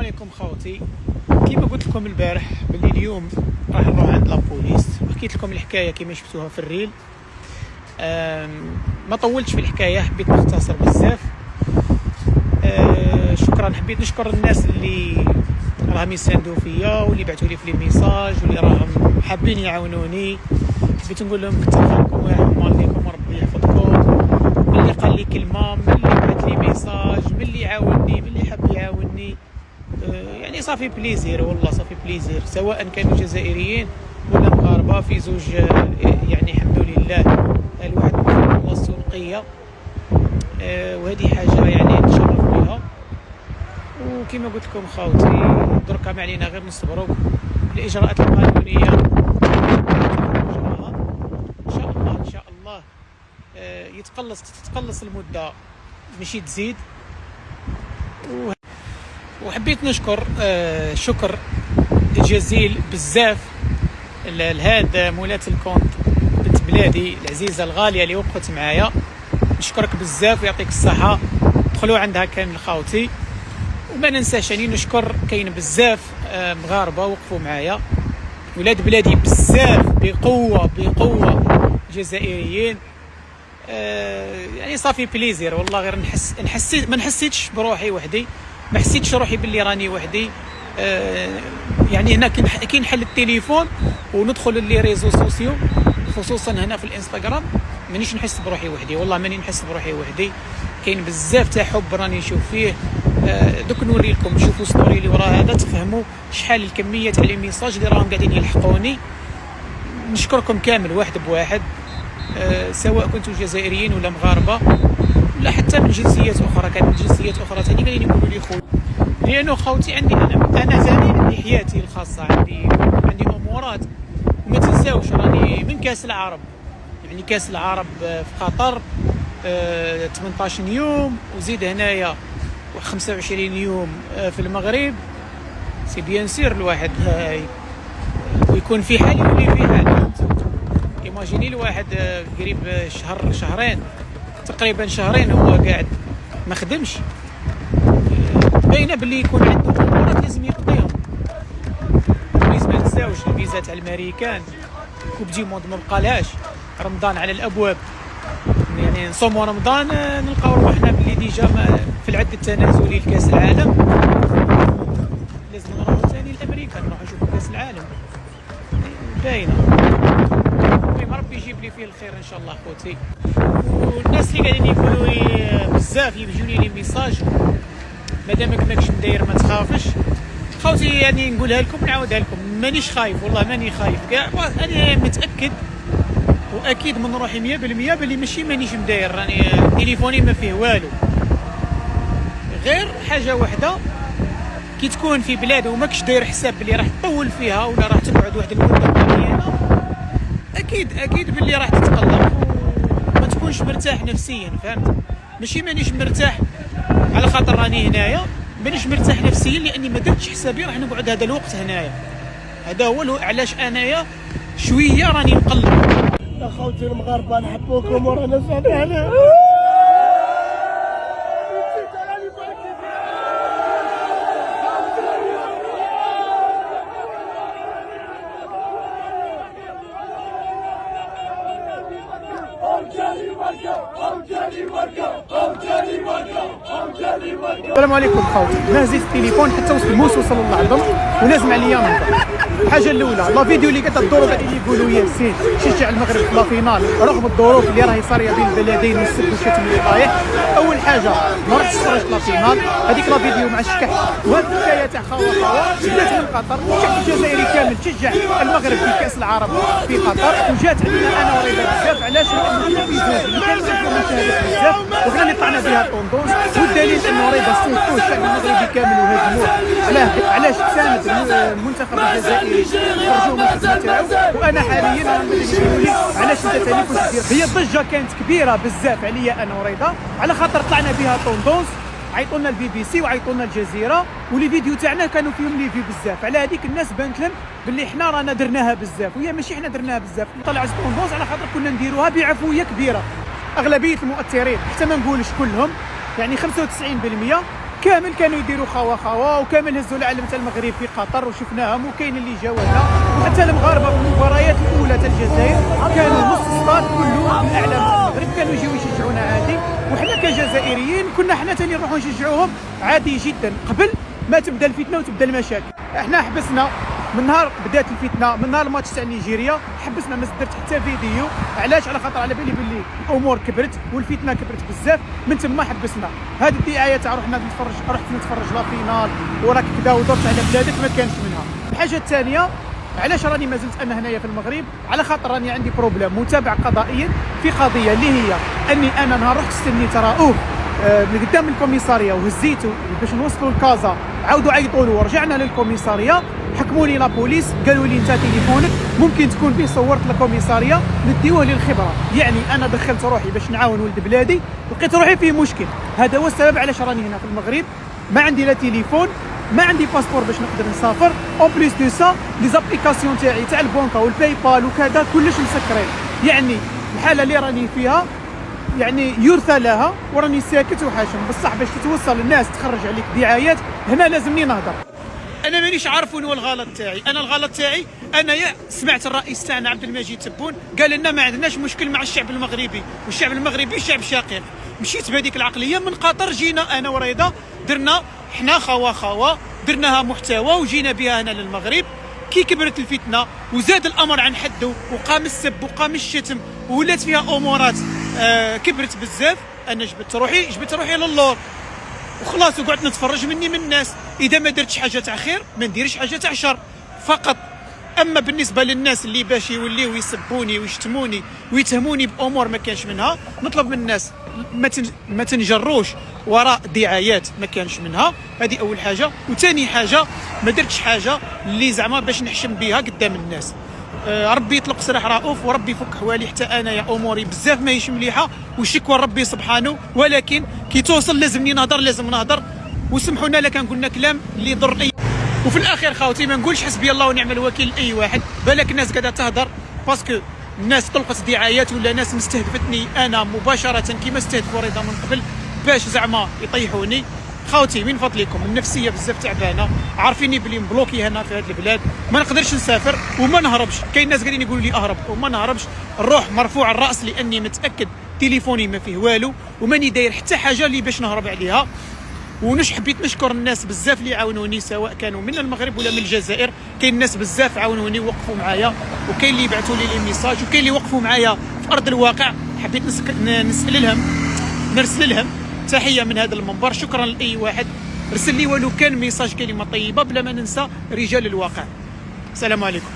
عليكم خوتي. كيما قلت لكم البارح باللي اليوم راح نروح عند لابوليس، وحكيت لكم الحكايه كيما شفتوها في الريل. ما طولتش في الحكايه، حبيت نختصر بزاف. شكرا، حبيت نشكر الناس اللي راهم يساندوا فيا واللي بعثوا لي في لي ميساج واللي راهم حابين يعاونوني. حبيت نقول لهم كثر خيركم ويرحم والديكم وربي يحفظكم. من اللي قال لي كلمه، من اللي بعث لي ميساج، من اللي عاونني، من اللي حب يعاونني، يعني صافي بليزير، والله صافي بليزير، سواء كانوا جزائريين ولا مغاربه في زوج. يعني الحمد لله الواحد من الله السوقيه، وهذه حاجه يعني نتشرف بها. وكما قلت لكم خاوتي، دركا ما علينا غير نصبروا الاجراءات القانونيه ان شاء الله ان شاء الله. تتقلص المده ماشي تزيد. وحبيت نشكر شكر جزيل بزاف لهاد مولات الكونت بنت بلادي العزيزه الغاليه اللي وقفت معايا. نشكرك بزاف ويعطيك الصحه. دخلوا عندها كامل خاوتي. وما ننساش يعني نشكر كاين بزاف مغاربه وقفوا معايا، ولاد بلادي بزاف بقوه جزائريين. يعني صافي بليزير والله. غير ما حسيتش بروحي وحدي، ما حسيتش روحي باللي راني وحدي. يعني هنا كي نحل التليفون وندخل لي ريزو سوسيو، خصوصا هنا في الانستغرام، مانيش نحس بروحي وحدي، والله ماني نحس بروحي وحدي. كاين بزاف تاع حب راني نشوف فيه. دوك نوري لكم، شوفوا ستوري اللي ورا هذا تفهموا شحال الكميه تاع لي ميساج اللي راهم قاعدين يلحقوني. نشكركم كامل واحد بواحد، سواء كنتوا جزائريين ولا مغاربه ولا حتى من جنسيات اخرى. كانت من جنسيات اخرى ثاني قاعدين يقولوا لي خويا، لانه خوتي عندي انا ثاني عندي حياتي الخاصه، عندي امورات. وما تنساوش راني من كاس العرب، يعني كاس العرب في قطر 18 يوم، وزيد هنايا 25 يوم في المغرب. سي بيان سير الواحد ويكون في حالي واللي في حالي. ايماجيني الواحد قريب شهرين تقريبا، شهرين هو قاعد ما خدمش. باينه باللي يكون عنده امورات لازم يقضيهم. لازم ما تنساوش الفيزا تاع الامريكان، كوب دي موند ما بقالهاش، رمضان على الابواب. يعني نصوموا رمضان نلقاو روحنا باللي ديجا في العد التنازلي لكاس العالم. لازم نروحوا ثاني لامريكا، نروحوا نشوفوا كاس العالم. باينه. المهم ربي يجيب لي فيه الخير ان شاء الله خوتي. والناس اللي قاعدين يقولوا لي بزاف يجوني لي ميساج، مادامك ماكش مداير ما تخافش خوتي. يعني نقولها لكم نعاودها لكم، مانيش خايف والله، ماني خايف كاع. انا متاكد واكيد من روحي 100% باللي مانيش مداير. راني تليفوني ما فيه والو، غير حاجه واحده، كي تكون في بلاد وماكش داير حساب باللي راح تطول فيها ولا راح تقعد واحد المده معينه، اكيد باللي راح تتقلق وما تكونش مرتاح نفسيا. فهمت؟ مانيش مرتاح على خاطر راني هنايا، مانيش مرتاح نفسيا لاني ما درتش حسابي راح نقعد هذا الوقت هنايا. هذا هو علاش انايا شويه راني مقلق. يا خوتي المغاربه نحبوكم ورانا صالحين. السلام عليكم خوتي. ما هزيت التليفون حتى وصل الموس، وصل للعظم ولازم عليا نهضر. الحاجه الاولى، لا فيديو اللي كتهضروا قاعدين يقولوا ياسين شجع المغرب في لا فينال رغم الظروف اللي راهي صاريه بين البلدين والسب والشتم اللي طايح. اول حاجه ما رحتش تفرجت لا فينال، هذيك لا فيديو مع الشكح. وهذه الحكايه تاع خوا بدات من قطر. الشعب الجزائري كامل تشجع المغرب في كاس العرب في قطر، وجات عندنا انا ورضا بزاف. علاش؟ لانه الفيديوهات اللي كانوا فيها مشاهدات بزاف وحنا اللي طلعنا بها طوندوس. والدليل انه رضا صوتوه الشعب المغربي كامل وهاجموه. علاش تساند المنتخب الجزائري، خرجوه من الخدمه تاعو. وانا حاليا يقولوا لي علاش انت ثاني كنت دير. هي الضجه كانت كبيره بزاف عليا انا ورضا على خاطر طلعنا بها طوندوس، عيطوا لنا البي بي سي وعيطوا لنا الجزيره، ولي فيديو تاعنا كانوا فيهم لي في بزاف. على هذيك الناس بانت لهم باللي حنا رانا درناها بزاف، وهي ماشي حنا درناها بزاف. طلع طوندوس على خاطر كنا نديروها بعفويه كبيره. اغلبيه المؤثرين حتى ما نقولش كلهم، يعني 95% كامل كانوا يديروا خوا وكامل هزوا العلم تاع المغرب في قطر وشفناهم، وكاين اللي جاو هنا، وحتى المغاربه في المباريات الاولى تاع الجزائر كانوا نص الصاد كله بالاعلام تاع المغرب كانوا يجيو يشجعونا عادي، وحنا كجزائريين كنا حنا ثاني نروحوا نشجعوهم عادي جدا قبل ما تبدا الفتنه وتبدا المشاكل. احنا حبسنا من نهار بدات الفتنه، من نهار الماتش تاع نيجيريا حبسنا، ما درت حتى فيديو. علاش؟ على خاطر على بالي باللي الامور كبرت والفتنه كبرت بزاف، من تما حبسنا. هذه الدعايه تاع رحت نتفرج لا فينال وراك كذا ودرت على بلادك ما كانش منها. الحاجه الثانيه علاش راني ما زلت انا هنايا في المغرب؟ على خاطر راني عندي بروبليم متابع قضائيا في قضيه اللي هي اني انا نهار رحت استنيت رؤوف من قدام الكوميساريه وهزيته باش نوصلوا لكازا، عاودوا عيطوا له ورجعنا للكوميساريه، حكموني لابوليس قالوا لي انت تليفونك ممكن تكون فيه صورت الكوميساريه نديوه للخبره. يعني انا دخلت روحي باش نعاون ولد بلادي لقيت روحي فيه مشكل. هذا هو السبب علاش راني هنا في المغرب. ما عندي لا تليفون، ما عندي باسبور باش نقدر نسافر، اون بليس دو سا لي زابليكاسيون تاعي تاع البنكه والباي بال وكذا كلش مسكرين. يعني الحاله اللي راني فيها يعني يرثى لها، وراني ساكت وحاشم. بصح باش تتوصل الناس تخرج عليك دعايات هنا لازمني نهضر. انا مانيش عارف وين هو الغلط تاعي. انا الغلط تاعي انا يا سمعت الرئيس تاعنا عبد المجيد تبون قال لنا ما عندناش مشكل مع الشعب المغربي، والشعب المغربي شعب شقيق. مشيت بهذيك العقليه من قطر، جينا انا وريضه درنا حنا خوا درناها محتوى وجينا بها هنا للمغرب. كي كبرت الفتنه وزاد الامر عن حده وقام السب وقام الشتم وولات فيها امورات كبرت بزاف، انا جبت روحي للور وخلاص، وقعدت نتفرج مني من الناس. اذا ما درتش حاجه تاع خير ما نديرش حاجه تاع شر فقط. اما بالنسبه للناس اللي باش يوليو يسبوني ويشتموني ويتهموني بامور ما كانش منها، نطلب من الناس ما تنجروش وراء دعايات ما كانش منها. هذه اول حاجه. وثاني حاجه ما درتش حاجه اللي زعما باش نحشم بها قدام الناس. ربي يطلق سراح رؤوف وربي يفك حوالي، حتى انا يا اموري بزاف ماهيش مليحه والشكوى ربي سبحانه، ولكن كي توصل لازمني نهضر، لازم نهضر. وسمحوا لنا كان قلنا كلام اللي يضر اي. وفي الاخير خاوتي ما نقولش حسبي الله ونعم الوكيل لاي واحد، بالك الناس قاعده تهضر باسكو الناس طلقت دعايات ولا ناس مستهدفتني انا مباشره كيما استهدفوا رضا من قبل باش زعما يطيحوني. خاوتي من فضلكم النفسيه بزاف تعبانه، عارفيني بلي مبلوكي هنا في هذه البلاد، ما نقدرش نسافر وما نهربش. كاين ناس قاعدين يقولوا لي اهرب وما نهربش، الروح مرفوع الراس لاني متاكد تليفوني ما فيه والو وماني داير حتى حاجه اللي باش نهرب عليها. حبيت نشكر الناس بزاف اللي عاونوني سواء كانوا من المغرب ولا من الجزائر. كاين ناس بزاف عاونوني ووقفوا معايا، وكاين اللي يبعثوا لي لي ميساج، وكاين اللي وقفوا معايا في ارض الواقع. حبيت نرسل لهم تحيه من هذا المنبر. شكرا لاي واحد رسل لي ولو كان ميساج كلمه طيبه، بلا ما ننسى رجال الواقع. السلام عليكم.